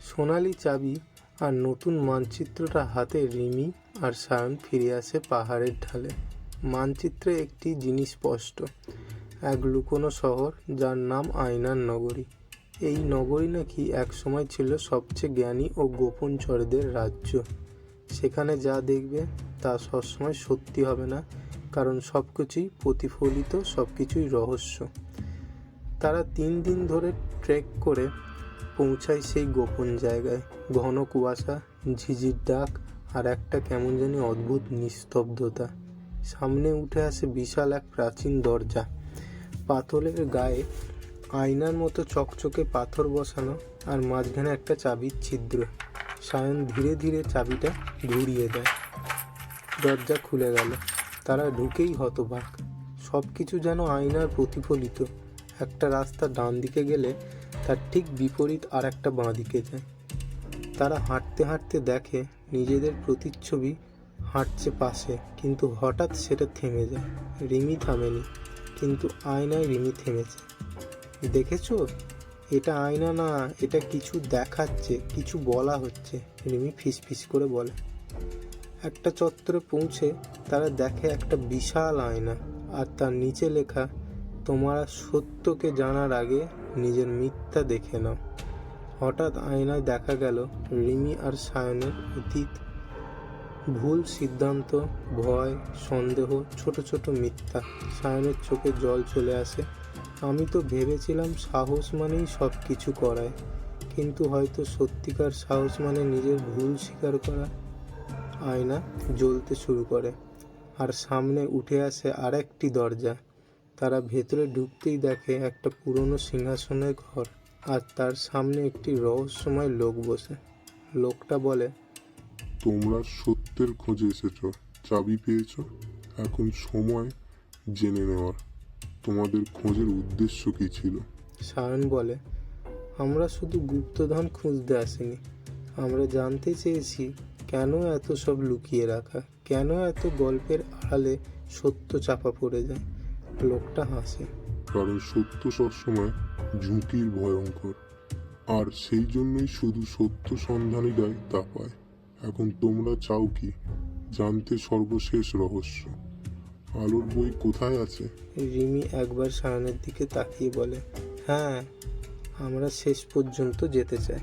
সোনালি চাবি আর নতুন মানচিত্রটা হাতে রিমি আর সায়ন ফিরে আসে পাহাড়ের ঢালে। মানচিত্রে একটি জিনিস স্পষ্ট, এক লুকোনো শহর যার নাম আয়নার নগরী। এই নগরী নাকি একসময় ছিল সবচেয়ে জ্ঞানী ও গোপন চরদের রাজ্য। সেখানে যা দেখবে তা সবসময় সত্যি হবে না, কারণ সব কিছুই প্রতিফলিত, সব কিছুই রহস্য। তারা 3 দিন ধরে ট্রেক করে পৌঁছায় সেই গোপন জায়গায়। ঘন কুয়াশা, ঝিঝির ডাক আর একটা কেমন জানি অদ্ভুত নিস্তব্ধতা। সামনে উঠে আসে বিশাল এক প্রাচীন দরজা, পাথরের গায়ে আয়নার মতো চকচকে পাথর বসানো, আর মাঝখানে একটা চাবির ছিদ্র। সায়ন ধীরে ধীরে চাবিটা ঘুরিয়ে দেয়, দরজা খুলে গেল। তারা ঢুকেই হতবাক, সব কিছু যেন আয়নার প্রতিফলিত। একটা রাস্তা ডান দিকে গেলে তার ঠিক বিপরীত আর একটা বাঁ দিকে যায়। তারা হাঁটতে হাঁটতে দেখে নিজেদের প্রতিচ্ছবি হাঁটছে পাশে, কিন্তু হঠাৎ সেটা থেমে যায়। রিমি থামেনি, কিন্তু আয়নায় রিমি থেমেছে। দেখেছো, এটা আয়না না, এটা কিছু দেখাচ্ছে, কিছু বলা হচ্ছে, রিমি ফিসফিস করে বলে। একটা চত্বরে পৌঁছে তারা দেখে একটা বিশাল আয়না, আর তার নিচে লেখা, তোমরা সত্যকে জানার আগে নিজের মিথ্যা দেখে নাও। হঠাৎ আয়নায় দেখা গেল রিমি আর সায়নের অতীত, ভুল সিদ্ধান্ত, ভয়, সন্দেহ, ছোট ছোট মিথ্যা। সায়নের চোখে জল চলে আসে। আমি তো ভেবেছিলাম সাহস মানেই সব কিছু করায়, কিন্তু হয়তো সত্যিকার সাহস মানে নিজের ভুল স্বীকার করা। আয়না জ্বলতে শুরু করে, আর সামনে উঠে আসে আরেকটি দরজা। তারা ভেতরে ঢুকতেই দেখে একটা পুরনো সিংহাসনের ঘর, আর তার সামনে একটি রহস্যময় লোক বসে। লোকটা বলে, তোমরা সত্যের খোঁজে এসেছো, চাবি পেয়েছো, এখন সময় জেনে নেওয়ার তোমাদের খোঁজের উদ্দেশ্য কি ছিল। সায়ন বলে, আমরা শুধু গুপ্তধন খুঁজতে আসিনি, আমরা জানতে চেয়েছি কেন এত সব লুকিয়ে রাখা, কেন এত গল্পের আড়ালে সত্য চাপা পড়ে যায়। লোকটা হাসে, কারণ সত্য সবসময় ঝুঁকির ভয়ঙ্কর, আর সেই জন্যই শুধু সত্য সন্ধানীরাই তা পায়। এখন তোমরা চাও কি জানতে সর্বশেষ রহস্য? আলোর বই কোথায় আছে? রিমি একবার সায়নের দিকে তাকিয়ে বলে, হ্যাঁ, আমরা শেষ পর্যন্ত যেতে চাই।